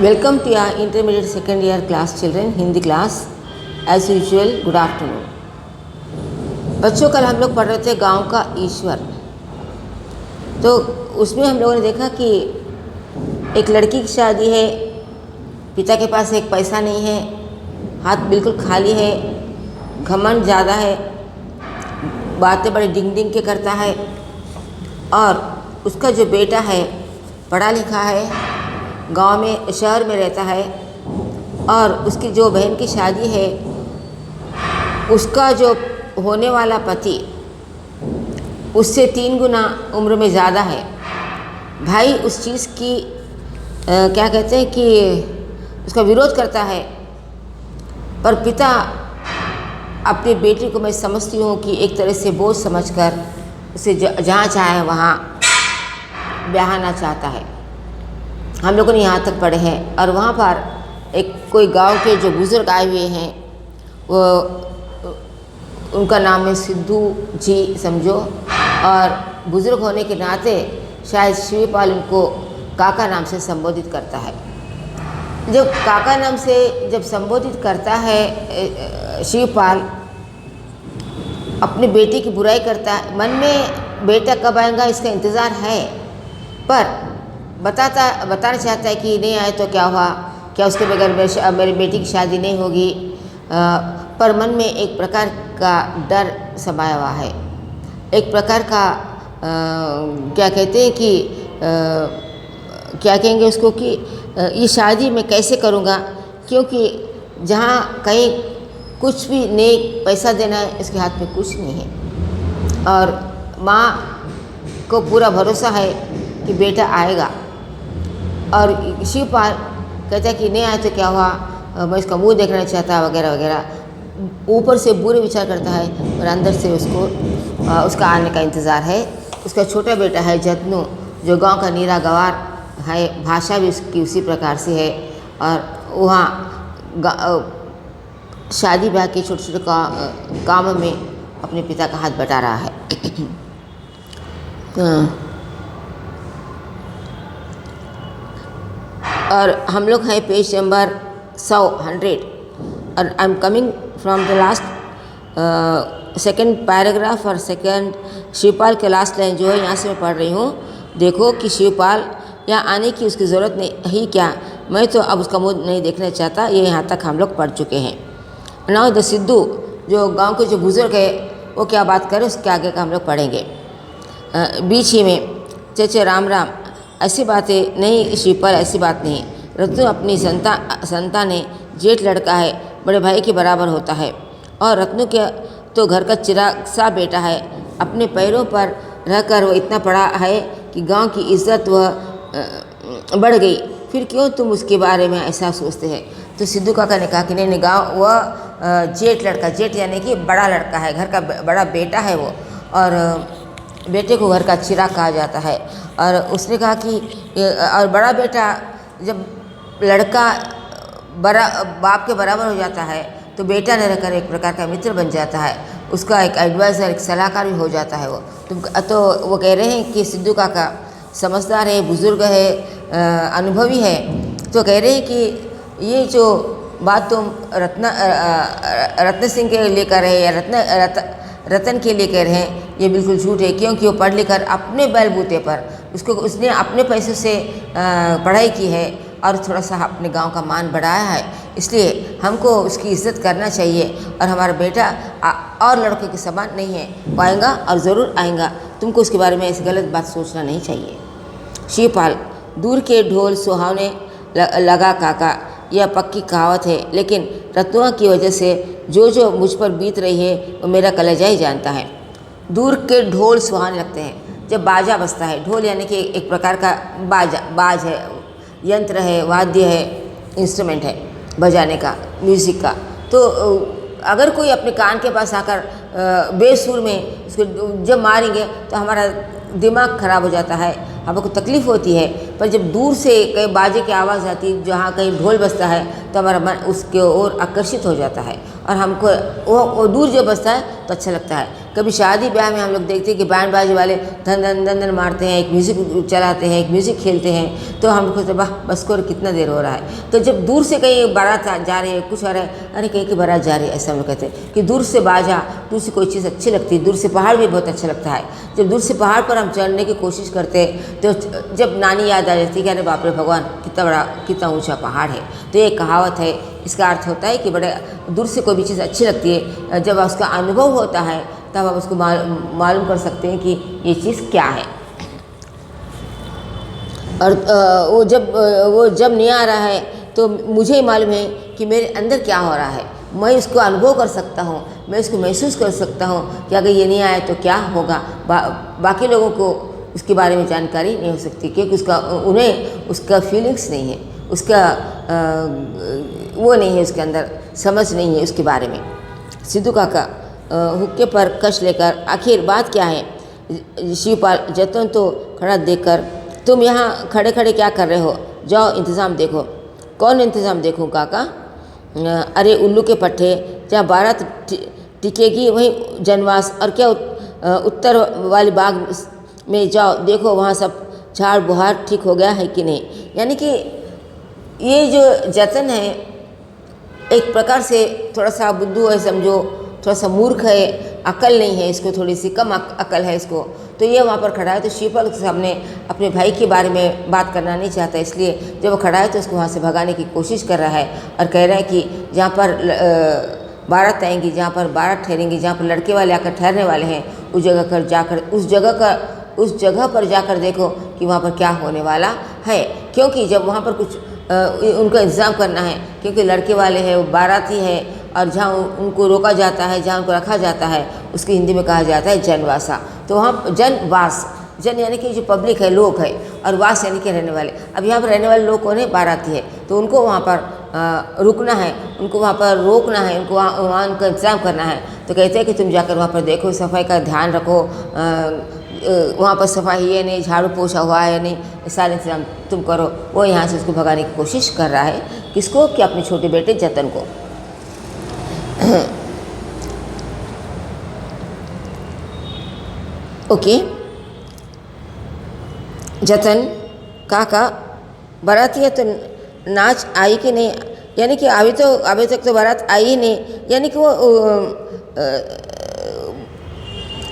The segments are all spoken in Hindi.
Welcome to our intermediate second year class children, Hindi class. As usual, good afternoon. बच्चों, कल हम लोग पढ़ रहे थे गांव का ईश्वर. तो उसमें हम लोगों ने देखा कि एक लड़की की शादी है, पिता के पास एक पैसा नहीं है, हाथ बिल्कुल खाली है, घमंड ज़्यादा है, बातें बड़े डिंग डिंग के करता है. और उसका जो बेटा है पढ़ा लिखा है, गांव में शहर में रहता है, और उसकी जो बहन की शादी है उसका जो होने वाला पति उससे 3 गुना उम्र में ज़्यादा है. भाई उस चीज़ की क्या कहते हैं कि उसका विरोध करता है, पर पिता अपनी बेटी को मैं समझती हूँ कि एक तरह से बोझ समझकर उसे जहाँ चाहे वहाँ ब्याहना चाहता है. हम लोगों ने यहाँ तक पढ़े हैं. और वहाँ पर एक कोई गांव के जो बुज़ुर्ग आए हुए हैं, वो उनका नाम है सिद्धू जी समझो. और बुज़ुर्ग होने के नाते शायद शिवपाल उनको काका नाम से संबोधित करता है. जब काका नाम से जब संबोधित करता है शिवपाल, अपनी बेटी की बुराई करता है. मन में बेटा कब आएगा इसका इंतज़ार है, पर बताना चाहता है कि नहीं आए तो क्या हुआ, क्या उसके बगैर मेरी बेटी की शादी नहीं होगी. पर मन में एक प्रकार का डर समाया हुआ है, एक प्रकार का क्या कहते हैं कि क्या कहेंगे उसको कि ये शादी मैं कैसे करूँगा, क्योंकि जहाँ कहीं कुछ भी नेक पैसा देना है इसके हाथ में कुछ नहीं है. और माँ को पूरा भरोसा है कि बेटा आएगा. और शिवपाल कहता है कि नहीं आए तो क्या हुआ, मैं इसका मुंह देखना चाहता वगैरह वगैरह. ऊपर से बुरे विचार करता है, और अंदर से उसको उसका आने का इंतज़ार है. उसका छोटा बेटा है जतनू, जो गांव का नीरा गवार है, भाषा भी उसकी उसी प्रकार से है. और वहाँ शादी ब्याह के छोटे छोटे कामों में अपने पिता का हाथ बटा रहा है. और हम लोग हैं पेज नंबर 100. और I am coming from the last second paragraph और सेकंड शिवपाल के लास्ट लाइन जो है यहाँ से मैं पढ़ रही हूँ. देखो कि शिवपाल यहाँ आने की उसकी ज़रूरत नहीं ही क्या, मैं तो अब उसका मुँह नहीं देखना चाहता. ये यहाँ तक हम लोग पढ़ चुके हैं. नाउ द सिद्धू, जो गांव के जो बुज़ुर्ग है वो क्या बात करे उसके आगे का हम लोग पढ़ेंगे. बीच ही में चचे राम राम, ऐसी बातें नहीं शिवपाल, ऐसी बात नहीं. रत्नू अपनी संतान है, जेठ लड़का है, बड़े भाई के बराबर होता है. और रत्नू के तो घर का चिराग सा बेटा है. अपने पैरों पर रहकर वो इतना पड़ा है कि गांव की इज्जत वह बढ़ गई. फिर क्यों तुम उसके बारे में ऐसा सोचते हैं. तो सिद्धू काका ने कहा कि नहीं गाँव वह जेठ लड़का, जेठ यानी कि बड़ा लड़का है, घर का बड़ा बेटा है वो, और बेटे को घर का चिराग कहा जाता है. और उसने कहा कि और बड़ा बेटा जब लड़का बाप के बराबर हो जाता है तो बेटा ने रहकर एक प्रकार का मित्र बन जाता है, उसका एक एडवाइज़र, एक सलाहकार भी हो जाता है वो. तो वो कह रहे हैं कि सिद्धू काका समझदार है, बुज़ुर्ग है, अनुभवी है. तो कह रहे हैं कि ये जो बात तुम रत्न सिंह के लिए कर रहे हैं या रतन के लिए कह रहे हैं, ये बिल्कुल झूठ है. क्योंकि वो पढ़ लिख कर अपने बलबूते पर उसने अपने पैसों से पढ़ाई की है और थोड़ा सा अपने गांव का मान बढ़ाया है. इसलिए हमको उसकी इज्जत करना चाहिए. और हमारा बेटा और लड़कों के समान नहीं है, वो आएगा और ज़रूर आएगा. तुमको उसके बारे में ऐसी गलत बात सोचना नहीं चाहिए. शिवपाल, दूर के ढोल सुहावने लगा काका, यह पक्की कहावत है, लेकिन रत्नुआ की वजह से जो मुझ पर बीत रही है वो मेरा कलेजा ही जानता है. दूर के ढोल सुहाने लगते हैं. जब बाजा बजता है, ढोल यानी कि एक प्रकार का बाज है, यंत्र है, वाद्य है, इंस्ट्रूमेंट है बजाने का, म्यूज़िक का. तो अगर कोई अपने कान के पास आकर बेसुर में उसको जब मारेंगे तो हमारा दिमाग खराब हो जाता है, हमको तकलीफ़ होती है. पर जब दूर से कहीं बाजे की आवाज़ आती है, जहाँ कहीं ढोल बजता है, तो हमारा मन उसके ओर आकर्षित हो जाता है और हमको वो दूर जो बजता है तो अच्छा लगता है. कभी शादी ब्याह में हम लोग देखते हैं कि बैंड बाजे वाले धन धन धन धन मारते हैं, एक म्यूज़िक चलाते हैं, एक म्यूज़िक खेलते हैं, तो हम लोग वाह बस को कितना देर हो रहा है। तो जब दूर से कहीं बारात जा रही है, कुछ हो रहा है, अरे कहीं की बारात जा रही है, ऐसा हम लोग कहते हैं कि दूर से बाजा, दूर से कोई चीज़ अच्छी लगती है, दूर से पहाड़ भी बहुत अच्छा लगता है। जब दूर से पहाड़ पर हम चढ़ने की कोशिश करते हैं तो जब नानी याद आ जाती है कि अरे बाप रे भगवान कितना बड़ा कितना ऊँचा पहाड़ है। तो ये कहावत है, इसका अर्थ होता है कि बड़े दूर से कोई भी चीज़ अच्छी लगती है, जब उसका अनुभव होता है तब आप उसको मालूम कर सकते हैं कि ये चीज़ क्या है। और वो जब नहीं आ रहा है तो मुझे ही मालूम है कि मेरे अंदर क्या हो रहा है, मैं उसको अनुभव कर सकता हूँ, मैं उसको महसूस कर सकता हूँ कि अगर ये नहीं आया तो क्या होगा। बाकी लोगों को उसके बारे में जानकारी नहीं हो सकती क्योंकि उन्हें उसका फीलिंग्स नहीं है, उसका वो नहीं है, उसके अंदर समझ नहीं है उसके बारे में। सिद्धू काका हुक्के पर कश लेकर, आखिर बात क्या है। शिवपाल जतन तो खड़ा देखकर, तुम यहाँ खड़े खड़े क्या कर रहे हो, जाओ इंतज़ाम देखो। कौन इंतज़ाम देखूँ काका। अरे उल्लू के पट्टे, जहाँ बारात टिकेगी वहीं जनवास, और क्या उत्तर वाली बाग में जाओ देखो वहाँ सब झाड़ बुहार ठीक हो गया है कि नहीं। यानी कि ये जो जतन है एक प्रकार से थोड़ा सा बुद्धू है समझो, थोड़ा सा मूर्ख है, अकल नहीं है इसको, थोड़ी सी कम अकल है इसको। तो ये वहाँ पर खड़ा है तो शिवपाल के सामने अपने भाई के बारे में बात करना नहीं चाहता, इसलिए जब वो खड़ा है तो उसको वहाँ से भगाने की कोशिश कर रहा है और कह रहा है कि जहाँ पर बारात आएंगी, जहाँ पर बारात ठहरेंगी, जहाँ पर लड़के वाले आकर ठहरने वाले हैं, उस जगह पर जाकर देखो कि वहाँ पर क्या होने वाला है। क्योंकि जब वहाँ पर कुछ उनका इंतज़ाम करना है, क्योंकि लड़के वाले हैं, वो बाराती है, और जहाँ उनको रोका जाता है, जहाँ उनको रखा जाता है, उसकी हिंदी में कहा जाता है जनवासा। तो वहाँ जनवास, जन यानी कि जो पब्लिक है, लोग है, और वास यानी कि रहने वाले। अब यहाँ पर रहने वाले लोग कौन है, बाराती है, तो उनको वहाँ पर रुकना है, उनको वहाँ पर रोकना है, उनको वहाँ उनका इंतज़ाम करना है। तो कहते हैं कि तुम जाकर वहाँ पर देखो, सफाई का ध्यान रखो, वहाँ पर सफाई है नहीं, झाड़ू पोछा हुआ है नहीं, सारे इंतजाम तुम करो। वो यहाँ से उसको भगाने की कोशिश कर रहा है, किसको, कि अपने छोटे बेटे जतन को। ओके, जतन काका बाराती है तो नाच आई कि नहीं, यानी कि अभी तक तो बारात आई ही नहीं, यानी कि वो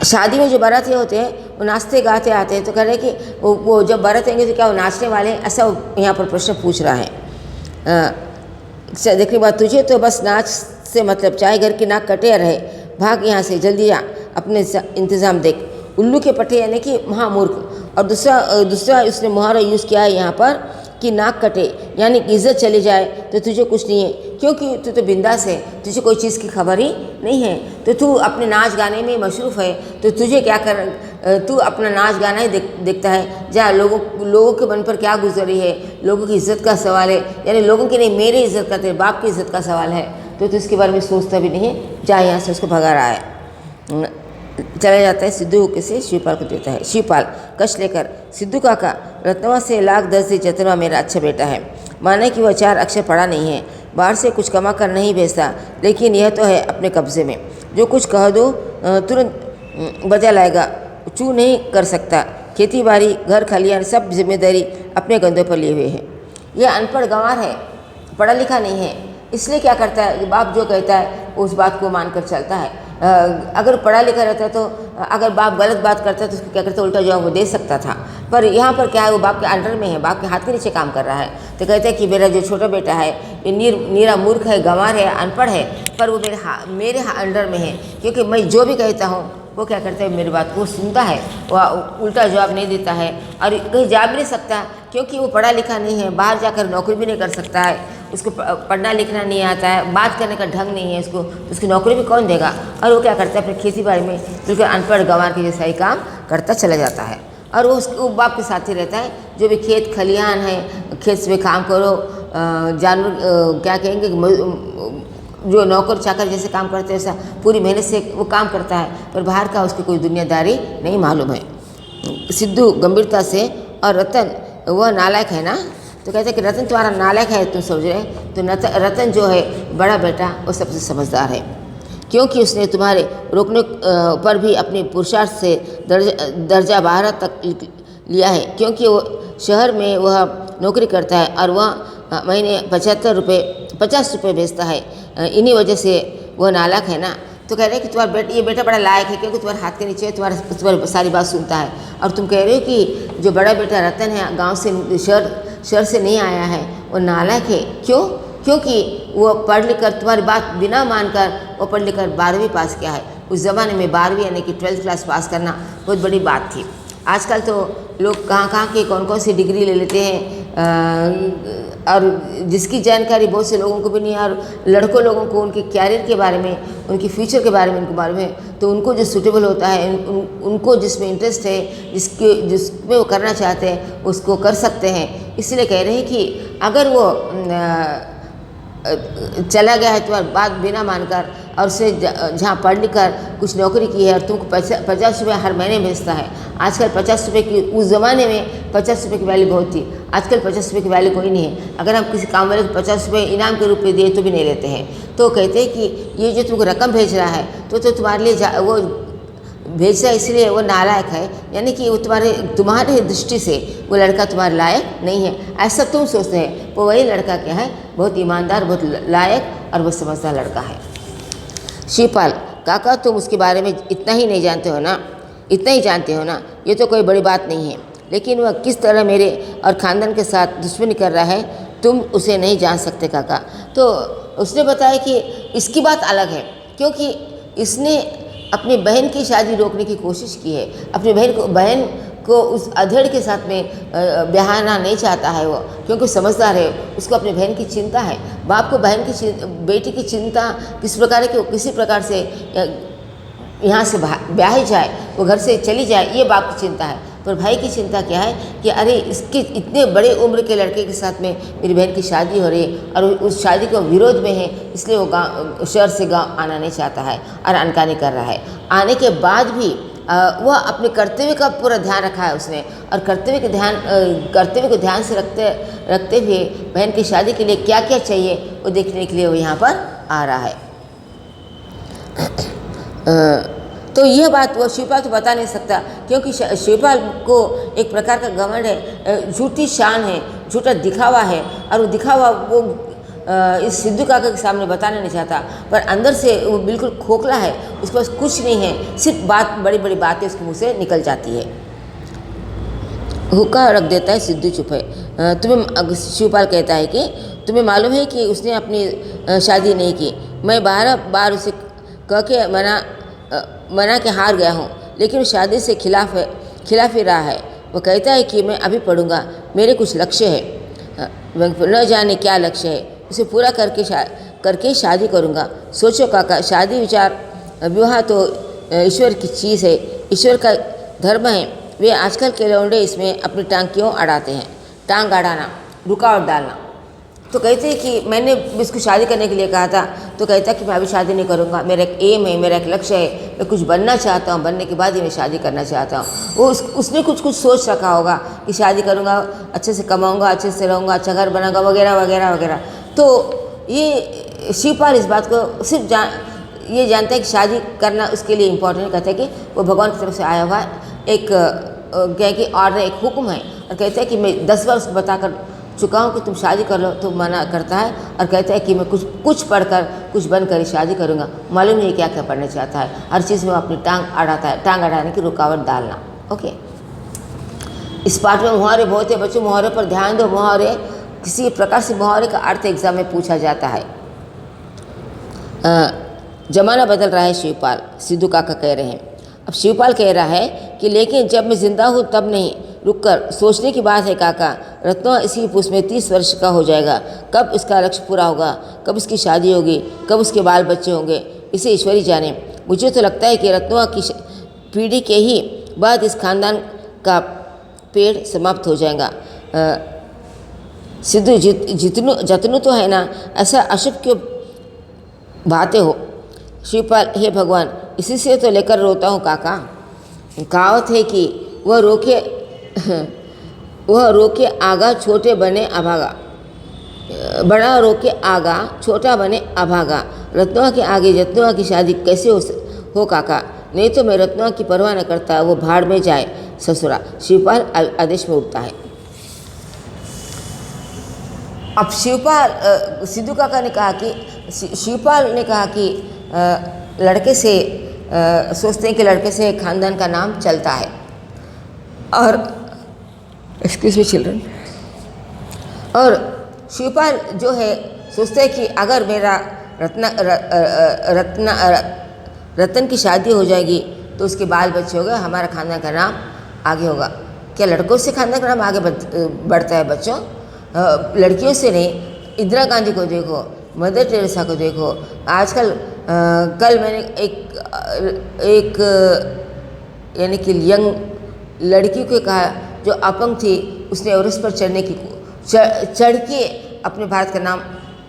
शादी में जो बाराती होते हैं वो नाचते गाते आते हैं। तो कह रहे हैं कि वो जब बारात आएंगे तो क्या वो नाचने वाले हैं, ऐसा यहाँ पर प्रश्न पूछ रहा है। देखने बाद तुझे तो बस नाच से मतलब, चाहे घर की नाक कटे रहे, भाग यहाँ से, जल्दी आ, अपने इंतज़ाम देख। उल्लू के पट्टे यानी कि महामूर्ख। और दूसरा उसने मुहावरा यूज़ किया है यहाँ पर कि नाक कटे यानी कि इज्जत चली जाए तो तुझे कुछ नहीं है, क्योंकि तू तो बिंदास है, तुझे कोई चीज़ की खबर ही नहीं है, तो तू अपने नाच गाने में मशरूफ़ है, तो तुझे क्या कर, तू अपना नाच गाना ही देखता है। जहाँ लोगों के मन पर क्या गुजरी है, लोगों की इज्जत का सवाल है, यानी लोगों की नहीं, मेरी इज्जत का, तेरे बाप की इज्जत का सवाल है, तो तू इसके बारे में सोचता भी नहीं है। जा यहाँ से, उसको भगा रहा है। चला जाता है, सिद्धू होके से शिवपाल को देता है। शिवपाल कश लेकर, सिद्धू काका रत्नवा से लाख 10 दे, जतनवा मेरा अच्छा बेटा है। माने कि वह 4 अक्षर पढ़ा नहीं है, बाहर से कुछ कमा कर नहीं भेजता, लेकिन यह तो है अपने कब्जे में, जो कुछ कह दो तुरंत बदल आएगा, चू नहीं कर सकता। खेती बाड़ी, घर खलियान, सब जिम्मेदारी अपने कंधों पर लिए हुए है। यह अनपढ़ गंवार है, पढ़ा लिखा नहीं है, इसलिए क्या करता है, बाप जो कहता है उस बात को मानकर चलता है। अगर पढ़ा लिखा रहता तो अगर बाप गलत बात करता तो उसको क्या करता, उल्टा जवाब वो दे सकता था। पर यहाँ पर क्या है, वो बाप के अंडर में है, बाप के हाथ के नीचे काम कर रहा है। तो कहते हैं कि मेरा जो छोटा बेटा है ये नीरा मूर्ख है, गंवार है, अनपढ़ है, पर वो मेरे अंडर में है, क्योंकि मैं जो भी कहता हूँ वो क्या करता है, मेरी बात को सुनता है, वह उल्टा जवाब नहीं देता है, और कहीं जा भी नहीं सकता क्योंकि वो पढ़ा लिखा नहीं है, बाहर जाकर नौकरी भी नहीं कर सकता है, उसको पढ़ना लिखना नहीं आता है, बात करने का ढंग नहीं है उसको, तो उसकी नौकरी भी कौन देगा। और वो क्या करता है, अपनी खेती बाड़ी में बिल्कुल अनपढ़ गंवार के जैसा ही काम करता चला जाता है। और वो बाप के साथ ही रहता है, जो भी खेत खलिहान है, खेत में काम करो, जानवर क्या कहेंगे, जो नौकर चाकर जैसे काम करते हैं, ऐसा पूरी मेहनत से वो काम करता है, पर बाहर का उसकी कोई दुनियादारी नहीं मालूम है। सिद्धू गंभीरता से, और रतन वह नालायक है ना, तो कहते हैं कि रतन तुम्हारा नालायक है, तुम समझ रहे, तो रतन जो है बड़ा बेटा वो सबसे समझदार है। क्योंकि उसने तुम्हारे रोकने पर भी अपने पुरुषार्थ से दर्जा 12 तक लिया है, क्योंकि वो शहर में वह नौकरी करता है और वह महीने 50 रुपये भेजता है। इन्हीं वजह से वह नालायक है ना। तो कह रहे हैं कि तुम्हारा ये बेटा बड़ा लायक है, क्योंकि तुम्हारे हाथ के नीचे तुम्हारी सारी बात सुनता है। और तुम कह रहे हो कि जो बड़ा बेटा रतन है गांव से शहर से नहीं आया है, वो नालायक है। क्यों? क्योंकि वो पढ़ लिख कर तुम्हारी बात बिना मानकर वो पढ़ लिख कर 12वीं पास किया है। उस ज़माने में 12वीं यानी कि 12th क्लास पास करना बहुत बड़ी बात थी। आजकल तो लोग कहाँ की कौन सी डिग्री ले लेते हैं और जिसकी जानकारी बहुत से लोगों को भी नहीं है, और लड़कों लोगों को उनके कैरियर के बारे में, उनके फ्यूचर के बारे में उनको मालूम है, तो उनको जो सूटेबल होता है, उनको जिसमें इंटरेस्ट है, जिसमें वो करना चाहते हैं उसको कर सकते हैं। इसलिए कह रहे हैं कि अगर वो चला गया है तुम्हारी बात बिना मानकर और उसे जहाँ पढ़ लिख कर कुछ नौकरी की है और तुमको 50 रुपये हर महीने भेजता है। आजकल 50 रुपये की, उस ज़माने में 50 रुपये की वैल्यू बहुत थी, आजकल 50 रुपये की वैल्यू कोई नहीं है। अगर हम किसी काम वाले को 50 रुपये इनाम के रूप में दिए तो भी नहीं लेते हैं। तो कहते हैं कि ये जो तुमको रकम भेज रहा है तो तुम्हारे लिए वो भेज रहा है, इसलिए वो नालायक है, यानी कि वो तुम्हारे दृष्टि से वो लड़का तुम्हारे लायक नहीं है, ऐसा तुम सोचते हैं। वो वही लड़का क्या है, बहुत ईमानदार, बहुत लायक और बहुत समझदार लड़का है। शिवपाल, काका तुम उसके बारे में इतना ही नहीं जानते हो ना, इतना ही जानते हो ना, ये तो कोई बड़ी बात नहीं है। लेकिन वह किस तरह मेरे और ख़ानदान के साथ दुश्मनी कर रहा है तुम उसे नहीं जान सकते काका। तो उसने बताया कि इसकी बात अलग है, क्योंकि इसने अपनी बहन की शादी रोकने की कोशिश की है। अपनी बहन को उस अधेड़ के साथ में ब्याहना नहीं चाहता है वो, क्योंकि समझदार है, उसको अपनी बहन की चिंता है। बाप को बेटी की चिंता किस प्रकार की, किसी प्रकार से यहाँ से ब्याही जाए, वो घर से चली जाए, ये बाप की चिंता है। पर भाई की चिंता क्या है कि अरे इसके इतने बड़े उम्र के लड़के के साथ में मेरी बहन की शादी हो रही है और उस शादी को विरोध में है, इसलिए वो शहर से गांव आना नहीं चाहता है और अनकानी कर रहा है। आने के बाद भी वह अपने कर्तव्य का पूरा ध्यान रखा है उसने, और कर्तव्य को ध्यान से रखते हुए बहन की शादी के लिए क्या क्या चाहिए वो देखने के लिए वो यहाँ पर आ रहा है। तो यह बात वो शिवपाल तो बता नहीं सकता, क्योंकि शिवपाल को एक प्रकार का घमंड है, झूठी शान है, झूठा दिखावा है, और वो दिखावा वो इस सिद्धू काका के सामने बताना नहीं चाहता, पर अंदर से वो बिल्कुल खोखला है, उसके पास कुछ नहीं है, सिर्फ बड़ी बड़ी बातें उसके मुँह से निकल जाती है। हुक्का रख देता है, सिद्धू चुप है। तुम्हें शिवपाल कहता है कि तुम्हें मालूम है कि उसने अपनी शादी नहीं की, मैं 12 बार उसे कह के मना के हार गया हूँ, लेकिन शादी से खिलाफ ही रहा है। वो कहता है कि मैं अभी पढ़ूंगा, मेरे कुछ लक्ष्य है, न जाने क्या लक्ष्य है, उसे पूरा करके शादी करूँगा। सोचो काका, शादी विवाह तो ईश्वर की चीज़ है, ईश्वर का धर्म है। वे आजकल के लौंडे इसमें अपनी टांग क्यों अड़ाते हैं? टांग अड़ाना, रुकावट डालना। तो कहते हैं कि मैंने इसको शादी करने के लिए कहा था, तो कहता कि मैं अभी शादी नहीं करूँगा, मेरा एक एम है, मेरा एक लक्ष्य है, मैं कुछ बनना चाहता हूँ, बनने के बाद ही मैं शादी करना चाहता हूँ। वो उसने कुछ सोच रखा होगा कि शादी करूँगा, अच्छे से कमाऊँगा, अच्छे से रहूँगा, अच्छा घर बनाऊँगा, वगैरह वगैरह वगैरह। तो ये शिवपाल इस बात को सिर्फ ये जानता है कि शादी करना उसके लिए इम्पोर्टेंट, कहता है कि वो भगवान की तरफ से आया हुआ एक क्या कि ऑर्डर, एक हुक्म है, और कहता है कि मैं 10 बार उसको बताकर चुका हूँ कि तुम शादी कर लो, तो मना करता है और कहता है कि मैं कुछ पढ़कर कुछ बनकर ही शादी करूँगा। मालूम नहीं क्या क्या पढ़ना चाहता है, हर चीज़ में अपनी टांग अड़ाता है, टांग अड़ाने की रुकावट डालना। ओके, इस पाठ में मुहावरे बहुत है बच्चों, मुहावरे पर ध्यान दो। मुहावरे किसी प्रकार से मुहावरे का अर्थ एग्जाम में पूछा जाता है। जमाना बदल रहा है शिवपाल, सिद्धू काका कह रहे हैं। अब शिवपाल कह रहा है कि लेकिन जब मैं जिंदा हूँ तब नहीं, रुककर सोचने की बात है काका। रत्नवा इसी पुष्प में 30 वर्ष का हो जाएगा, कब इसका लक्ष्य पूरा होगा, कब इसकी शादी होगी, कब उसके बाल बच्चे होंगे, इसे ईश्वर ही जाने। मुझे तो लगता है कि रत्नवा की पीढ़ी के ही बाद इस खानदान का पेड़ समाप्त हो जाएगा। सिद्धू जतनु तो है ना, ऐसा अशुभ क्यों भाते हो? शिवपाल, हे भगवान, इसी से तो लेकर रोता हूँ काका। कहावत है कि वह रोके आगा, छोटे बने अभागा। बड़ा रो के आगा, छोटा बने अभागा। रत्नवा के आगे जत्नवा की शादी कैसे हो काका, नहीं तो मैं रत्नवा की परवाह न करता, वो भाड़ में जाए ससुरा। शिवपाल आदेश में उठता है। अब शिवपाल सिद्धू काका ने कहा कि शिवपाल ने कहा कि लड़के से सोचते हैं कि लड़के से खानदान का नाम चलता है। और एक्सक्यूज मी चिल्ड्रन। और शिवपाल जो है सोचते हैं कि अगर मेरा रतन की शादी हो जाएगी तो उसके बाल बच्चे हो गए, हमारा खानदान का नाम आगे होगा। क्या लड़कों से खानदान का नाम आगे बढ़ता है बच्चों? लड़कियों से नहीं। इंदिरा गांधी को देखो, मदर टेरेसा को देखो। आजकल कल मैंने एक यानी कि यंग लड़की को कहा जो अपंग थी, उसने एवरेस्ट पर चढ़ने की चढ़ के अपने भारत का नाम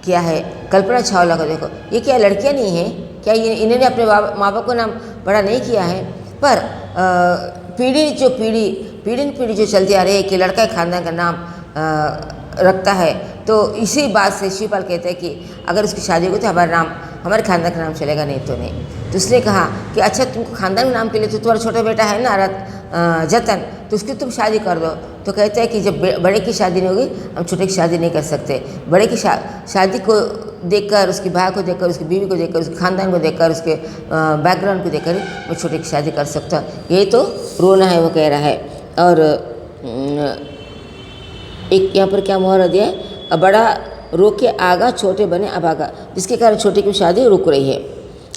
किया है। कल्पना चावला को देखो। ये क्या लड़कियां नहीं हैं क्या? ये इन्होंने अपने माँ बाप को नाम बड़ा नहीं किया है? पर पीढ़ी जो चलती आ रही है कि लड़का खानदान का नाम रखता है, तो इसी बात से शिवपाल कहते हैं कि अगर उसकी शादी होगी तो हमारे खानदान का नाम चलेगा, नहीं तो नहीं। तो उसने कहा कि अच्छा तुमको खानदान के नाम के लिए तो तुम्हारा छोटा बेटा है ना जतन, तो उसकी तुम शादी कर दो। तो कहते हैं कि जब बड़े की शादी नहीं होगी हम छोटे की शादी नहीं कर सकते। बड़े की शादी को देखकर, उसकी भाई को देखकर, उसकी बीवी को देखकर, उसके खानदान को देखकर, उसके बैकग्राउंड को देखकर मैं छोटे की शादी कर सकता हूँ। यही तो रोना है, वो कह रहा है। और एक यहाँ पर क्या मुहावरा दिया है, बड़ा रो के आगा, छोटे बने अभागा, जिसके कारण छोटे की शादी रुक रही है।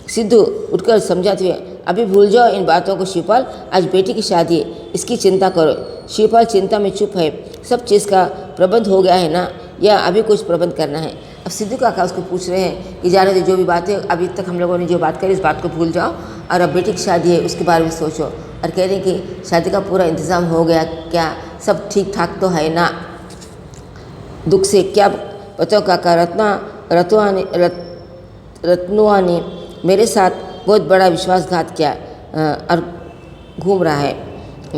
सिद्धू उठकर समझाते हुए, अभी भूल जाओ इन बातों को शिवपाल, आज बेटी की शादी है, इसकी चिंता करो। शिवपाल चिंता में चुप है। सब चीज़ का प्रबंध हो गया है ना, या अभी कुछ प्रबंध करना है? अब सिद्धू काका उसको पूछ रहे हैं कि जाने दो, जो भी बातें अभी तक हम लोगों ने जो बात करी, इस बात को भूल जाओ और अब बेटी की शादी है उसके बारे में सोचो। और कह रहे हैं कि शादी का पूरा इंतज़ाम हो गया क्या, सब ठीक ठाक तो है ना? दुख से क्या बताओ काका, रत्नुआ ने मेरे साथ बहुत बड़ा विश्वासघात किया और घूम रहा है।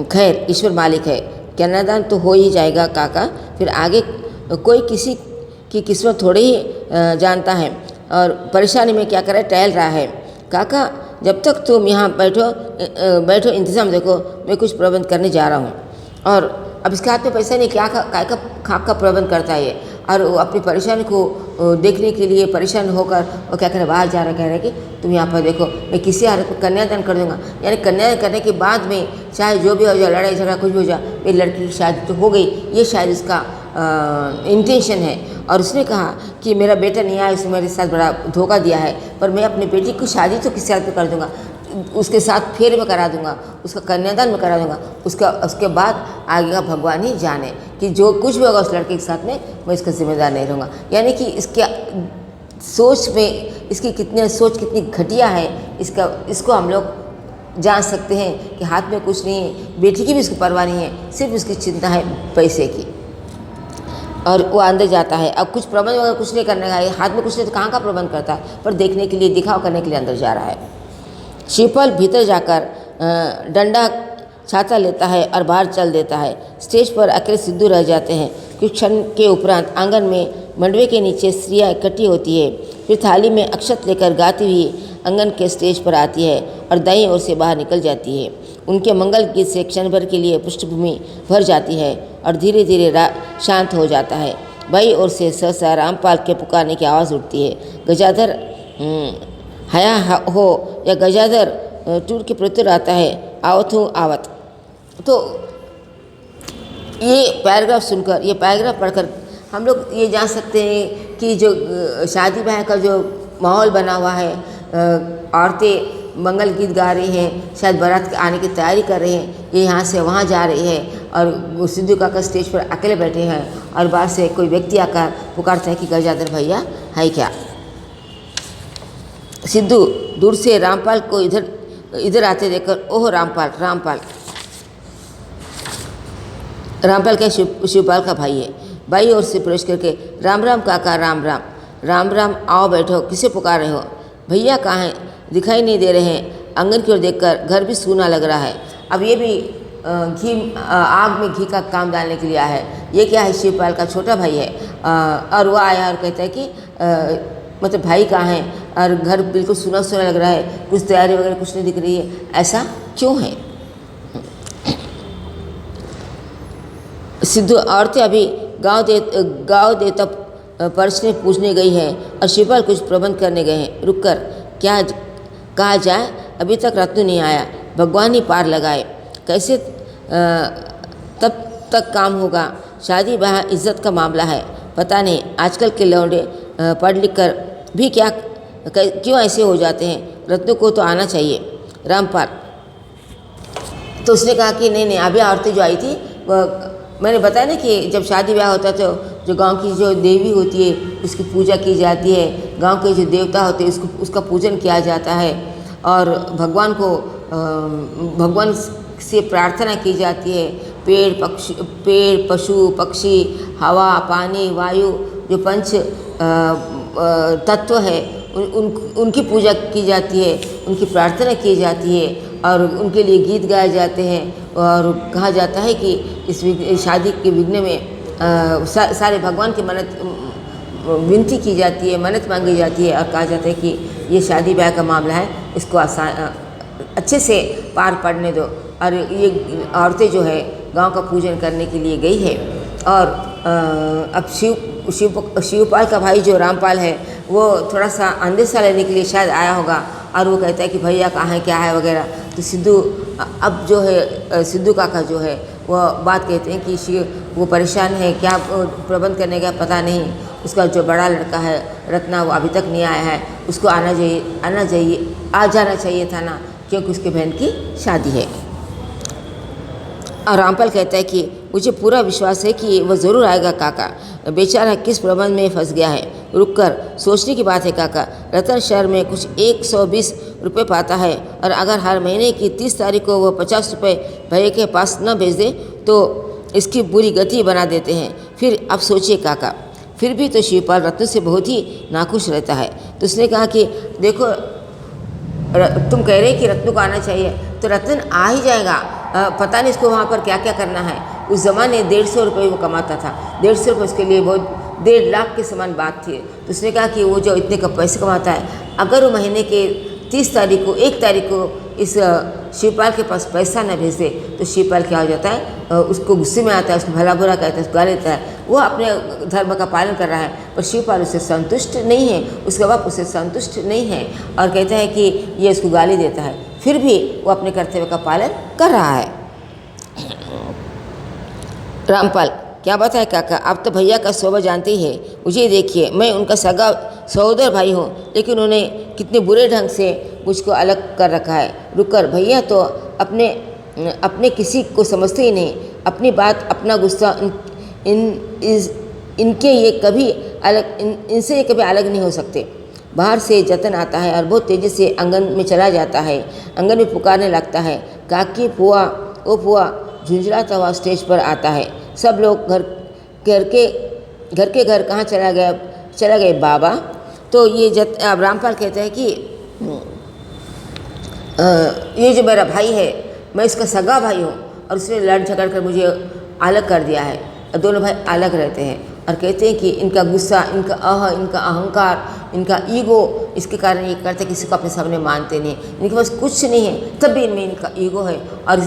खैर ईश्वर मालिक है, कन्यादान तो हो ही जाएगा काका, फिर आगे कोई किसी की किस्मत थोड़ी ही जानता है। और परेशानी में क्या करे, टहल रहा है। काका जब तक तुम यहाँ बैठो इंतज़ाम देखो, मैं कुछ प्रबंध करने जा रहा हूँ। और अब इसके हाथ में पैसा नहीं, क्या खाक का प्रबंध करता है ये। और वो अपनी परेशानी को देखने के लिए परेशान होकर वो क्या करे, बाहर जा रहा, कह रहा है कि तुम यहाँ पर देखो, मैं किसी हालत में कन्यादान कर दूंगा। यानी कन्यादान करने के बाद में चाहे जो भी हो जाए, लड़ाई झगड़ा कुछ भी हो जाए, मेरी लड़की की शादी तो हो गई, ये शायद उसका इंटेंशन है। और उसने कहा कि मेरा बेटा नहीं आया, उसने मेरे साथ बड़ा धोखा दिया है, पर मैं अपनी बेटी की शादी तो किसी हालत में कर दूंगा, उसके साथ फेर में करा दूंगा, उसका कन्यादान में करा दूंगा। उसके बाद आगे का भगवान ही जाने कि जो कुछ भी होगा उस लड़के के साथ में, मैं इसका जिम्मेदार नहीं रहूँगा। यानी कि इसके सोच में, इसकी सोच कितनी घटिया है, इसको हम लोग जान सकते हैं कि हाथ में कुछ नहीं है, बेटी की भी उसकी परवाह नहीं है, सिर्फ उसकी चिंता है पैसे की। और वो अंदर जाता है। अब कुछ प्रबंध वगैरह कुछ नहीं करने का है, हाथ में कुछ नहीं तो कहाँ का प्रबंध करता है, पर देखने के लिए, दिखाव करने के लिए अंदर जा रहा है। शिवपाल भीतर जाकर डंडा छाता लेता है और बाहर चल देता है। स्टेज पर अकेले सिद्धू रह जाते हैं। कुछ क्षण के उपरांत आंगन में मंडवे के नीचे स्त्रियाँ इकट्ठी होती है, फिर थाली में अक्षत लेकर गाती हुई आंगन के स्टेज पर आती है और दाईं ओर से बाहर निकल जाती है। उनके मंगल गीत से क्षण भर के लिए पृष्ठभूमि भर जाती है और धीरे धीरे शांत हो जाता है। बाईं ओर से सहसा रामपाल के पुकारने की आवाज़ उठती है, गजाधर हया हो या गजाधर टूर के प्रत्युत्तर आता है, आवत हूँ आवत। तो ये पैराग्राफ सुनकर, ये पैराग्राफ पढ़कर हम लोग ये जान सकते हैं कि जो शादी ब्याह का जो माहौल बना हुआ है, औरतें मंगल गीत गा रही हैं, शायद बारात आने की तैयारी कर रही हैं, ये यहाँ से वहाँ जा रही है और सिद्धू काका स्टेज पर अकेले बैठे हैं और बाहर से कोई व्यक्ति आकर पुकारता है कि गजाधर भैया है क्या। सिद्धू दूर से रामपाल को इधर आते देखकर, ओह रामपाल क्या शिवपाल का भाई है। बाई ओर से प्रवेश करके, राम राम काका, राम राम, आओ बैठो, किसे पुकार रहे हो? भैया कहाँ हैं, दिखाई नहीं दे रहे हैं। आंगन की ओर देखकर घर भी सूना लग रहा है। अब ये भी आग में घी का काम डालने के लिए आया है। ये क्या है, शिवपाल का छोटा भाई है। और वो आया और कहता है कि मतलब भाई कहाँ है, और घर बिल्कुल सुना सुना लग रहा है, कुछ तैयारी वगैरह कुछ नहीं दिख रही है, ऐसा क्यों है। सिद्धू औरतें अभी गाँव देवता परसने पूछने गई है और शिवपाल कुछ प्रबंध करने गए हैं। रुक कर क्या कहा जाए, अभी तक रत्नू नहीं आया, भगवान ही पार लगाए, कैसे तब तक काम होगा। शादी ब्याह इज्जत का मामला है, पता नहीं आजकल के लौंडे पढ़ लिख कर भी क्यों ऐसे हो जाते हैं। रत्नू को तो आना चाहिए। रामपाल तो उसने कहा कि नहीं, अभी औरतें जो आई थी मैंने बताया ना कि जब शादी ब्याह होता है तो जो गांव की जो देवी होती है उसकी पूजा की जाती है, गांव के जो देवता होते हैं उसका पूजन किया जाता है, और भगवान से प्रार्थना की जाती है। पेड़ पशु पक्षी हवा पानी वायु जो पंच तत्व है उनकी पूजा की जाती है, उनकी प्रार्थना की जाती है, और उनके लिए गीत गाए जाते हैं। और कहा जाता है कि इस शादी के विघ्न में सारे भगवान की विनती की जाती है, मन्नत मांगी जाती है, और कहा जाता है कि ये शादी ब्याह का मामला है, इसको अच्छे से पार पड़ने दो। और ये औरतें जो है गांव का पूजन करने के लिए गई है। और अब शिवपाल का भाई जो रामपाल है वो थोड़ा सा अंदेशा लेने के लिए शायद आया होगा, और वो कहता है कि भैया कहाँ है, क्या है वगैरह। तो सिद्धू काका जो है वो बात कहते हैं कि वो परेशान है, क्या प्रबंध करने का पता नहीं। उसका जो बड़ा लड़का है रत्ना वो अभी तक नहीं आया है, उसको आ जाना चाहिए था ना, क्योंकि उसके बहन की शादी है। और रामपाल कहता है कि मुझे पूरा विश्वास है कि वह ज़रूर आएगा काका, बेचारा किस प्रबंध में फंस गया है। रुककर सोचने की बात है काका, रतन शहर में कुछ 120 रुपये पाता है, और अगर हर महीने की 30 तारीख को वह 50 रुपये भैया के पास न भेज दे तो इसकी बुरी गति बना देते हैं। फिर अब सोचिए काका, फिर भी तो शिवपाल रत्न से बहुत ही नाखुश रहता है। तो उसने कहा कि देखो तुम कह रहे कि रत्न को आना चाहिए, तो रतन आ ही जाएगा, पता नहीं इसको वहाँ पर क्या क्या करना है। उस ज़माने 150 रुपये वो कमाता था, 150 रुपये उसके लिए बहुत 1.5 लाख के समान बात थी। तो उसने कहा कि वो जो इतने का पैसे कमाता है, अगर वो महीने के 30 तारीख को 1 तारीख को इस शिवपाल के पास पैसा न भेज दे तो शिवपाल क्या हो जाता है, उसको गुस्से में आता है, उसको भला बुरा कहता है, उसको गाली देता है। वो अपने धर्म का पालन कर रहा है, पर शिवपाल उससे संतुष्ट नहीं है, उसका बाप उससे संतुष्ट नहीं है, और कहता है कि ये उसको गाली देता है, फिर भी वो अपने कर्तव्य का पालन कर रहा है। रामपाल क्या बात है काका, आप तो भैया का स्वभाव जानते ही है। मुझे देखिए, मैं उनका सगा सहोदर भाई हूँ, लेकिन उन्हें कितने बुरे ढंग से मुझको अलग कर रखा है। रुककर भैया तो अपने किसी को समझते ही नहीं, अपनी बात अपना गुस्सा इनसे ये कभी अलग नहीं हो सकते। बाहर से जतन आता है और बहुत तेज़ी से आंगन में चला जाता है, आंगन में पुकारने लगता है, काकी पुआ ओ पुआ, झुंझलाता हुआ स्टेज पर आता है। सब लोग घर के घर कहाँ चला गए बाबा। तो ये अब रामपाल कहते हैं कि ये जो मेरा भाई है, मैं इसका सगा भाई हूँ, और उसने लड़ झगड़ कर मुझे अलग कर दिया है। दोनों भाई अलग रहते हैं और कहते हैं कि इनका गुस्सा, इनका इनका अहंकार, इनका ईगो, इसके कारण ये करते किसी को अपने सामने मानते नहीं, इनके पास कुछ नहीं है, तब भी इनमें इनका ईगो है, और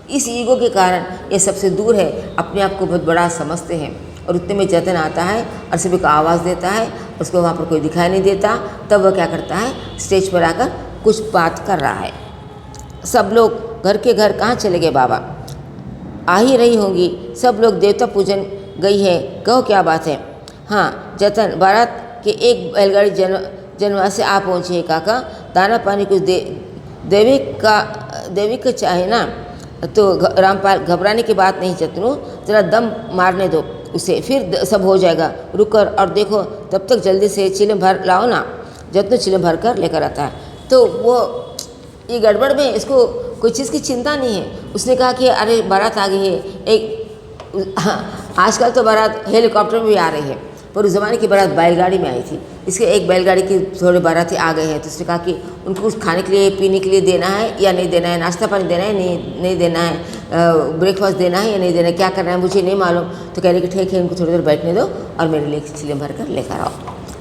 इस ईगो के कारण ये सबसे दूर है, अपने आप को बहुत बड़ा समझते हैं। और उतने में जतन आता है और सभी को आवाज़ देता है, उसको वहाँ पर कोई दिखाई नहीं देता। तब वह क्या करता है, स्टेज पर आकर कुछ बात कर रहा है। सब लोग घर के घर कहाँ चले गए बाबा, आ ही रही होंगी, सब लोग देवता पूजन गई है, कहो क्या बात है। हाँ जतन, बारात के एक बैलगाड़ी जनवा से आ पहुँचे है काका, दाना पानी कुछ देवी का चाहे ना। तो रामपाल घबराने की बात नहीं जतनू, ज़रा दम मारने दो उसे, फिर सब हो जाएगा, रुक कर और देखो, तब तक जल्दी से चिलम भर लाओ ना। जतनू चिलम भर कर लेकर आता है। तो वो ये गड़बड़ में इसको कोई चीज़ की चिंता नहीं है। उसने कहा कि अरे बारात आ गई है, आजकल तो बारात हेलीकॉप्टर में भी आ रही है, पर उस ज़माने की बारात बैलगाड़ी में आई थी। इसके एक बैलगाड़ी की थोड़े बाराती आ गए हैं, तो उसने कहा कि उनको कुछ खाने के लिए पीने के लिए देना है या नहीं देना है, नाश्ता पानी देना है नहीं देना है, ब्रेकफास्ट देना है या नहीं देना है, क्या करना है मुझे नहीं मालूम। तो कह रहे कि ठीक है, उनको थोड़ी देर बैठने दो और मेरे लिए चिलम भर कर लेकर आओ।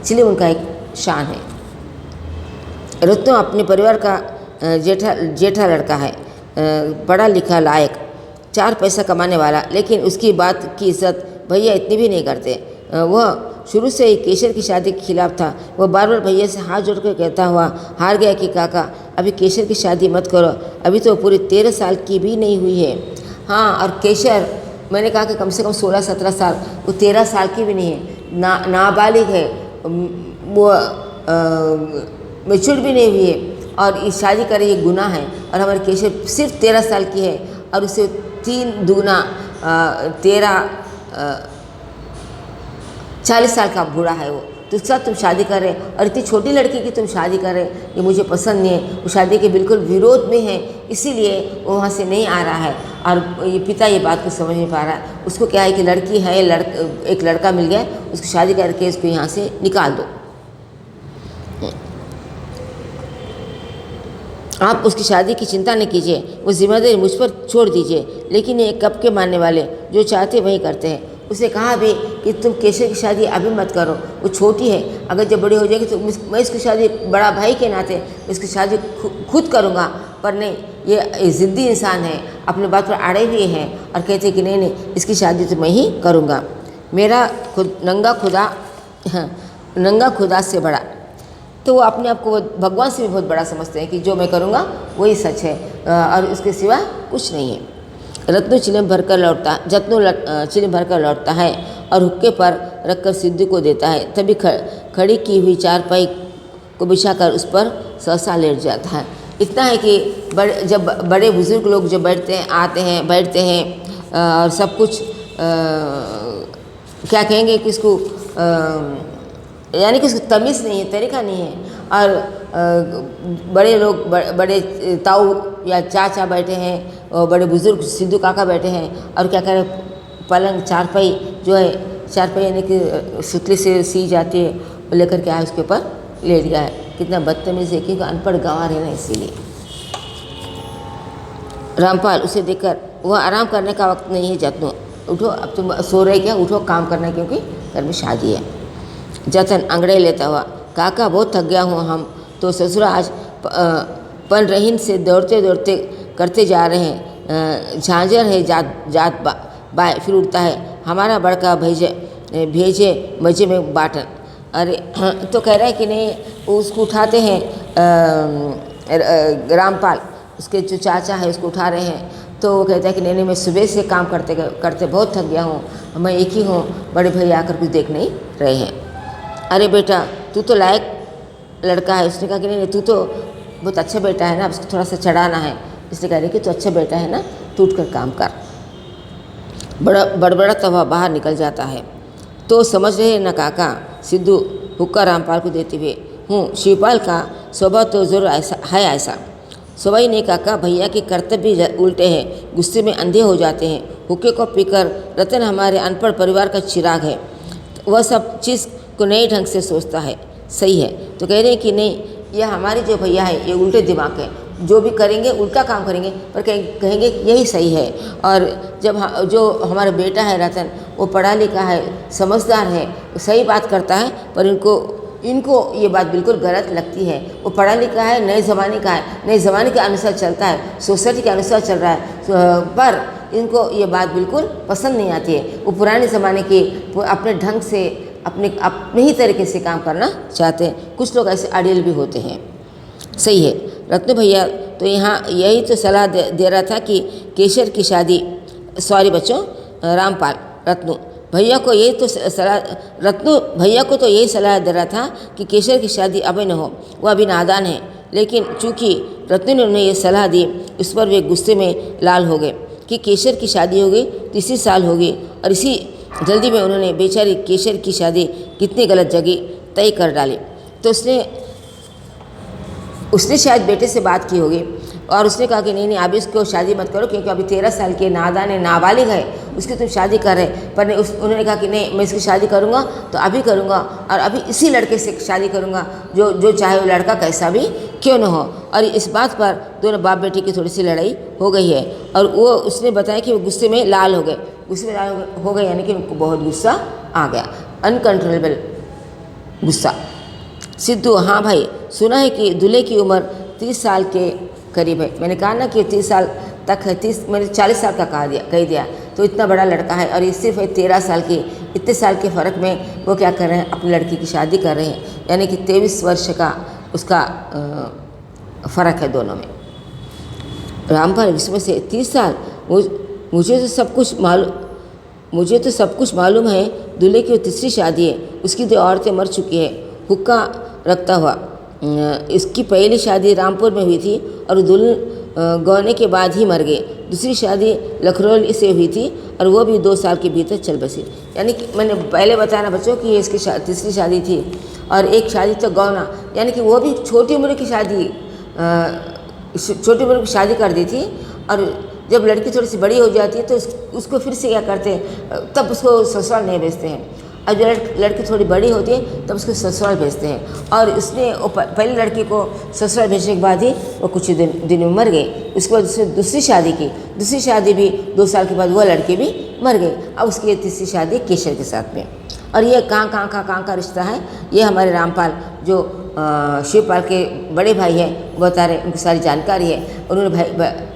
चिलम उनका एक शान है। रत्नो अपने परिवार का जेठा लड़का है, पढ़ा लिखा लायक, 4 पैसा कमाने वाला, लेकिन उसकी बात की इज्जत भैया इतनी भी नहीं करते। वह शुरू से ही केशर की शादी के खिलाफ था। वह बार बार भैया से हाथ जोड़कर कहता हुआ हार गया कि काका अभी केशर की शादी मत करो, अभी तो पूरी 13 साल की भी नहीं हुई है। हाँ, और केशर मैंने कहा कि कम से कम 16-17 साल, वो 13 साल की भी नहीं है, नाबालिग है, वो मैच्योर भी नहीं हुई है, और इस शादी करे ये गुनाह है। और हमारे केशर सिर्फ 13 साल की है और उसे 3 दूना 40 साल का बूढ़ा है वो, तो उसके साथ तुम शादी कर रहे, और इतनी छोटी लड़की की तुम शादी कर रहे, ये मुझे पसंद नहीं है। वो शादी के बिल्कुल विरोध में है, इसीलिए वो वहाँ से नहीं आ रहा है। और ये पिता ये बात को समझ नहीं पा रहा है। उसको क्या है कि लड़की है, एक लड़का मिल गया, उसकी शादी करके इसको यहाँ से निकाल दो, आप उसकी शादी की चिंता नहीं कीजिए, वो जिम्मेदारी मुझ पर छोड़ दीजिए। लेकिन ये कब के मानने वाले जो चाहते वही करते हैं। उसने कहा भी कि तुम केशर की शादी अभी मत करो, वो छोटी है, अगर जब बड़ी हो जाएगी तो मैं इसकी शादी बड़ा भाई के नाते इसकी शादी खुद करूँगा। पर नहीं, ये ज़िद्दी इंसान है, अपने बात पर अड़े हुए हैं और कहते हैं कि नहीं इसकी शादी तो मैं ही करूँगा। मेरा नंगा खुदा से बड़ा, तो वो अपने आप को भगवान से भी बहुत बड़ा समझते हैं कि जो मैं करूँगा वही सच है और उसके सिवा कुछ नहीं है। जत्नो चिलम भरकर लौटता है और हुक्के पर रखकर सिद्धू को देता है। तभी खड़ी की हुई चारपाई को बिछाकर उस पर सहसा लेट जाता है। इतना है कि जब बड़े बुजुर्ग लोग जब बैठते हैं और सब कुछ क्या कहेंगे कि इसको यानी कि उसको तमीज़ नहीं है, तरीका नहीं है। और बड़े लोग बड़े ताऊ या चाचा बैठे हैं और बड़े बुजुर्ग सिद्धू काका बैठे हैं और क्या करें, पलंग चारपाई जो है, चारपाई यानी कि सुतली से सी जाती है, वो लेकर के आए उसके ऊपर लेट गया है। कितना बदतमीज़ है, क्योंकि अनपढ़ गंवार है ना, इसीलिए। रामपाल उसे देखकर, वह आराम करने का वक्त नहीं है जतनो, उठो अब तुम सो रहे क्या, उठो काम करना है क्योंकि घर में शादी है। जतन अंगड़े लेता हुआ, काका बहुत थक गया हूँ, हम तो ससुरा आज पनरहीन से दौड़ते दौड़ते करते जा रहे हैं। झांझर है जात बाय, फिर उठता है हमारा बड़का भेजे मजे में बाटन। अरे तो कह रहा है कि नहीं, उसको उठाते हैं रामपाल, उसके जो चाचा है उसको उठा रहे हैं। तो वो कहता है कि नहीं मैं सुबह से काम करते करते बहुत थक गया हूँ, मैं एक ही हूँ, बड़े भैया आकर कुछ देख नहीं रहे हैं। अरे बेटा तू तो लायक लड़का है। उसने कहा कि नहीं तू तो बहुत अच्छा बेटा है ना, अब उसको थोड़ा सा चढ़ाना है। इसलिए कह रही कि तू अच्छा बेटा है ना, तू उठ कर काम कर। बड़बड़ा तवा बाहर निकल जाता है। तो समझ रहे ना काका, सिद्धू हुक्का रामपाल को देते हुए, हूँ शिवपाल का स्वभाव तो जरूर ऐसा स्वभाव ही नहीं काका, भैया के कर्तव्य उल्टे हैं, गुस्से में अंधे हो जाते हैं। हुक्के को पीकर रतन हमारे अनपढ़ परिवार का चिराग है, वह सब चीज़ को नए ढंग से सोचता है। सही है। तो कह रहे हैं कि नहीं, यह हमारे जो भैया है ये उल्टे दिमाग है, जो भी करेंगे उल्टा काम करेंगे, पर कहेंगे यही सही है। और जब जो हमारा बेटा है रतन, वो पढ़ा लिखा है, समझदार है, सही बात करता है, पर इनको ये बात बिल्कुल गलत लगती है। वो पढ़ा लिखा है, नए ज़माने का है, नए ज़माने के अनुसार चलता है, सोसाइटी के अनुसार चल रहा है, पर इनको ये बात बिल्कुल पसंद नहीं आती है। वो पुराने ज़माने के अपने ढंग से अपने ही तरीके से काम करना चाहते हैं। कुछ लोग ऐसे अड़ियल भी होते हैं। सही है। रत्न भैया तो यहाँ यही तो सलाह दे रहा था कि केशर की शादी, सॉरी बच्चों, रामपाल रत्नू भैया को यही तो सलाह दे रहा था कि केशर की शादी अभी न हो, वह अभी नादान है। लेकिन चूँकि रत्नू ने उन्हें यह सलाह दी, उस पर वे गुस्से में लाल हो गए कि केशर की शादी होगी तो इसी साल होगी, और इसी जल्दी में उन्होंने बेचारी केशर की शादी कितनी गलत जगह तय कर डाली। तो उसने शायद बेटे से बात की होगी और उसने कहा कि नहीं अभी इसको शादी मत करो, क्योंकि अभी 13 साल के नादान है, नाबालिग है, उसकी तुम शादी कर रहे, पर नहीं उन्होंने कहा कि नहीं मैं इसकी शादी करूँगा तो अभी करूँगा और अभी इसी लड़के से शादी करूँगा जो चाहे वो लड़का कैसा भी क्यों न हो। और इस बात पर दोनों बाप बेटी की थोड़ी सी लड़ाई हो गई है और वो उसने बताया कि वो गुस्से में लाल हो गए, गुस्से में लाल हो गए यानी कि उनको बहुत गुस्सा आ गया, अनकंट्रोलेबल गुस्सा। सिद्धू, हाँ भाई सुना है कि दूल्हे की उम्र 30 साल के करीब है। मैंने कहा ना कि 30 साल तक है, 30 मैंने 40 साल का कह दिया तो इतना बड़ा लड़का है और ये सिर्फ 13 साल की, इतने साल के फ़र्क में वो क्या कर रहे हैं, अपनी लड़की की शादी कर रहे हैं, यानी कि 23 वर्ष का उसका फ़र्क है दोनों में। रामपाल, इसमें से 30 साल मुझे तो सब कुछ मालूम है। दूल्हे की वो तीसरी शादी है, उसकी 2 औरतें मर चुकी है हुक्का रखता हुआ। इसकी पहली शादी रामपुर में हुई थी और दुल्हन गौने के बाद ही मर गए। दूसरी शादी लखनऊ से हुई थी और वो भी 2 साल के भीतर चल बसी। यानी कि मैंने पहले बताया ना बच्चों कि ये इसकी तीसरी शादी थी और एक शादी तो गौना, यानी कि वो भी छोटी उम्र की शादी कर दी थी। और जब लड़की थोड़ी सी बड़ी हो जाती है तो उसको फिर से क्या करते हैं, तब उसको ससुराल नहीं भेजते हैं। और जब लड़की थोड़ी बड़ी होती है तब उसको ससुराल भेजते हैं। और उसने पहली लड़की को ससुराल भेजने के बाद ही वो कुछ दिन में मर गई। उसके बाद उसने दूसरी शादी की, दूसरी शादी भी 2 साल के बाद वो लड़की भी मर गई। अब उसकी तीसरी शादी केशर के साथ में। और ये कहाँ का रिश्ता है, ये हमारे रामपाल जो शिवपाल के बड़े भाई हैं वो बता रहे, उनको सारी जानकारी है। उन्होंने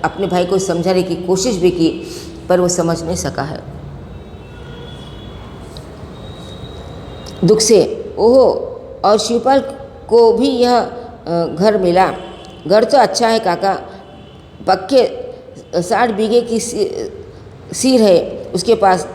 अपने भाई को समझाने की कोशिश भी की पर वो समझ नहीं सका है। दुख से ओहो, और शिवपाल को भी यह घर मिला। घर तो अच्छा है काका, पक्के 60 बीघे की सीर है उसके पास।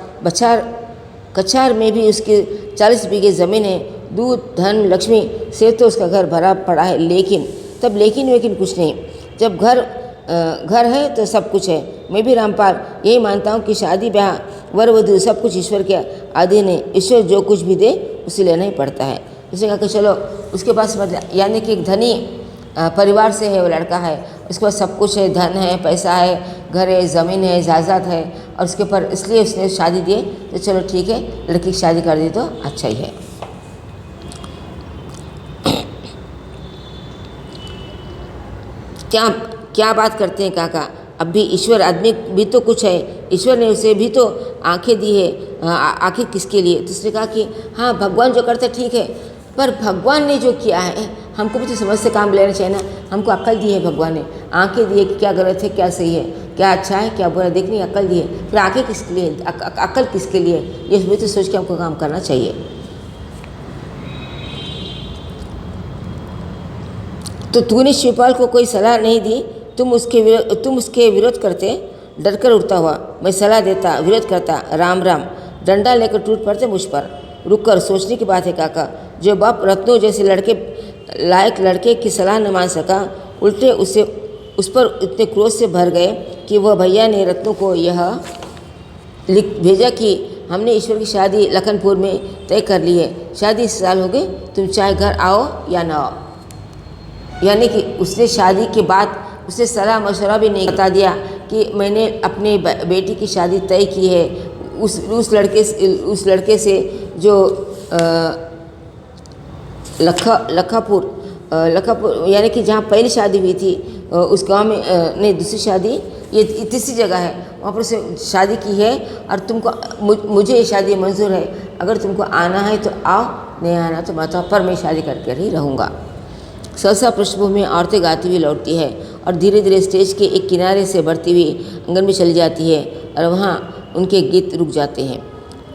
कछार में भी उसके 40 बीघे ज़मीन है। दूध धन लक्ष्मी से तो उसका घर भरा पड़ा है, लेकिन कुछ नहीं। जब घर है तो सब कुछ है। मैं भी रामपाल यही मानता हूँ कि शादी ब्याह वर वधू सब कुछ ईश्वर के अधीन है। ईश्वर जो कुछ भी दे उसे लेना ही पड़ता है। उसने कहा कि चलो उसके पास मतलब यानी कि एक धनी परिवार से है वो लड़का है, उसके पास सब कुछ है, धन है, पैसा है, घर है, ज़मीन है, जायदाद है और उसके ऊपर इसलिए उसने शादी दी तो चलो ठीक है लड़की की शादी कर दी तो अच्छा ही है। क्या बात करते हैं काका, अब भी ईश्वर आदमी भी तो कुछ है, ईश्वर ने उसे भी तो आंखें दी है, आंखें किसके लिए। तो उसने कहा कि हाँ भगवान जो करते ठीक है, पर भगवान ने जो किया है हमको भी तो समझ से काम लेना चाहिए ना। हमको अक्ल दी है भगवान ने, आंखें दी है कि क्या गलत है क्या सही है, क्या अच्छा है क्या बुरा देखने अक्ल दी है। फिर आंखें किसके लिए, अक्ल किसके लिए, ये भी तो सोच के हमको काम करना चाहिए। तो तूने शिवपाल को कोई सलाह नहीं दी, तुम उसके विरोध करते, डर कर उठता हुआ। मैं सलाह देता, विरोध करता, राम राम, डंडा लेकर टूट पड़ते मुझ पर। रुक कर सोचने की बात है काका, जो बाप रत्नों जैसे लायक लड़के की सलाह न मान सका, उल्टे उस पर इतने क्रोध से भर गए कि वह भैया ने रत्नों को यह लिख भेजा कि हमने ईश्वर की शादी लखनपुर में तय कर ली है। शादी इस साल हो गई, तुम चाहे घर आओ या ना आओ। यानी कि उसने शादी के बाद उसे सलाह मशवरा भी नहीं बता दिया कि मैंने अपनी बेटी की शादी तय की है उस लड़के से जो लखापुर यानी कि जहाँ पहली शादी हुई थी उस गांव में, नहीं दूसरी शादी ये तीसरी जगह है, वहाँ पर उसे शादी की है। और तुमको मुझे ये शादी मंजूर है, अगर तुमको आना है तो आओ, नहीं आना तो मत आओ, पर मैं शादी करके ही रहूँगा। सहसा पृष्ठभूमि में औरतें गाती हुई लौटती है और धीरे धीरे स्टेज के एक किनारे से बढ़ती हुई आंगन में चली जाती है और वहाँ उनके गीत रुक जाते हैं।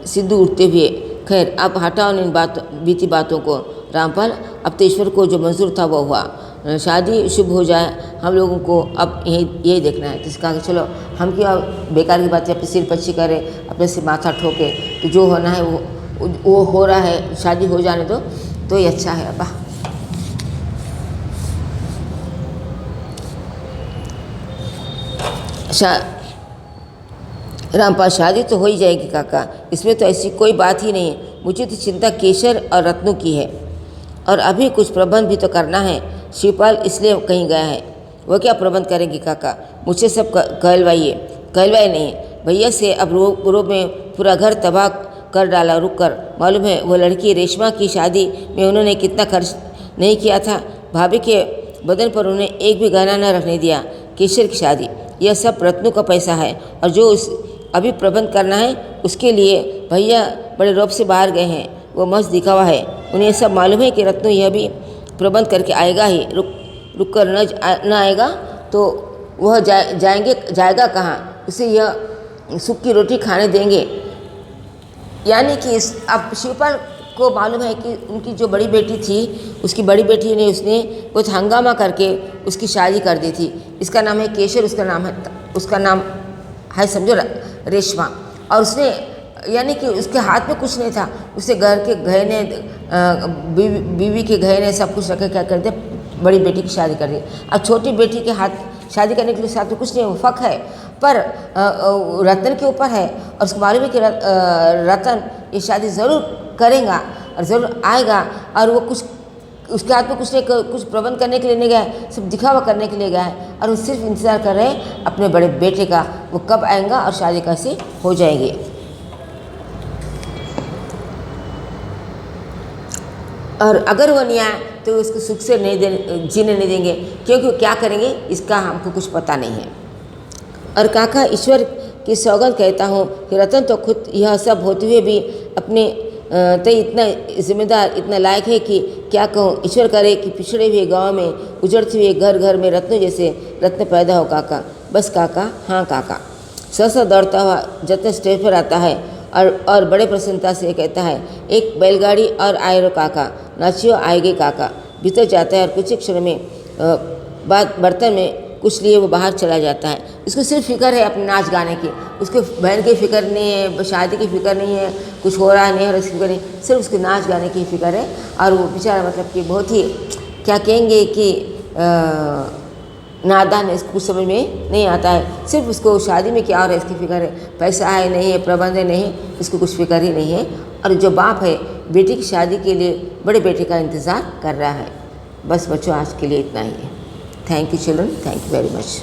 सिद्धू उठते हुए, खैर अब हटाओ इन बीती बातों को रामपाल, अब तो ईश्वर को जो मंजूर था वो हुआ, शादी शुभ हो जाए, हम लोगों को अब यही देखना है। तो इसका कहा कि चलो हम क्या बेकार की बातें अपने सिर पच्ची करें, अपने सिर माथा ठोके, तो जो होना है वो हो रहा है, शादी हो जाने दो तो ये अच्छा है। अब्बा रामपाल, शादी तो हो ही जाएगी काका, इसमें तो ऐसी कोई बात ही नहीं है। मुझे तो चिंता केशर और रत्नों की है और अभी कुछ प्रबंध भी तो करना है। शिवपाल इसलिए कहीं गया है। वो क्या प्रबंध करेंगे काका, मुझसे सब कहलवाइए नहीं, भैया से अब रोब में पूरा घर तबाह कर डाला। रुक कर मालूम है वो लड़की रेशमा की शादी में उन्होंने कितना खर्च नहीं किया था। भाभी के बदन पर उन्हें एक भी गहना न रखने दिया। केशर की शादी, यह सब रत्नों का पैसा है और जो उस अभी प्रबंध करना है उसके लिए भैया बड़े रौब से बाहर गए हैं। वो मस्त दिखावा है। उन्हें सब मालूम है कि रत्नों यह भी प्रबंध करके आएगा ही। रुक कर न आएगा तो वह जाएगा कहाँ? उसे यह सूख की रोटी खाने देंगे। यानी कि अब शिवपाल को मालूम है कि उनकी जो बड़ी बेटी थी, उसकी बड़ी बेटी ने उसने कुछ हंगामा करके उसकी शादी कर दी थी। इसका नाम है केशर, उसका नाम है समझो रेशमा। और उसने यानी कि उसके हाथ में कुछ नहीं था। उसे घर के गहने, बीवी के गहने सब कुछ रखे, क्या करते, बड़ी बेटी की शादी कर दी। अब छोटी बेटी के हाथ शादी करने के लिए साथ में कुछ नहीं, वो फक है, पर रतन के ऊपर है। और उसको मालूम है कि रतन ये शादी ज़रूर करेगा और ज़रूर आएगा। और वो कुछ उसके हाथ में कुछ प्रबंध करने के लिए नहीं गया है, सिर्फ दिखावा करने के लिए गया है। और वो सिर्फ इंतज़ार कर रहे हैं अपने बड़े बेटे का, वो कब आएगा और शादी कैसे हो जाएगी। और अगर वो नहीं आए तो उसको सुख से जीने नहीं देंगे, क्योंकि वो क्या करेंगे इसका हमको कुछ पता नहीं है। और काका ईश्वर की सौगंध कहता हूँ कि रतन तो खुद यह सब होते हुए भी अपने तय इतना जिम्मेदार, इतना लायक है कि क्या कहूँ। ईश्वर करे कि पिछड़े हुए गांव में, उजड़ते हुए घर घर में रत्नों जैसे रत्न पैदा हो काका। बस काका, हाँ काका। सहसा दौड़ता हुआ जतन स्टेज पर आता है और बड़े प्रसन्नता से कहता है, एक बैलगाड़ी और आए रो काका, नाचियो आएगे काका। भीतर जाता है और कुछ ही क्षण में बाद बर्तन में कुछ लिए वो बाहर चला जाता है। इसको सिर्फ फिक्र है अपने नाच गाने की, उसके बहन की फिक्र नहीं है, शादी की फिक्र नहीं है, कुछ हो रहा नहीं है उसकी फिक्र नहीं, सिर्फ उसके नाच गाने की फिक्र है। और वो बेचारा मतलब कि बहुत ही क्या कहेंगे कि नादान है, इसको कुछ समझ में नहीं आता है। सिर्फ उसको शादी में क्या हो रहा है इसकी फिक्र है, पैसा है नहीं है, प्रबंध है नहीं, इसको कुछ फिक्र ही नहीं है। और जो बाप है बेटी की शादी के लिए बड़े बेटे का इंतज़ार कर रहा है। बस बच्चों आज के लिए इतना ही है। Thank you children, thank you very much.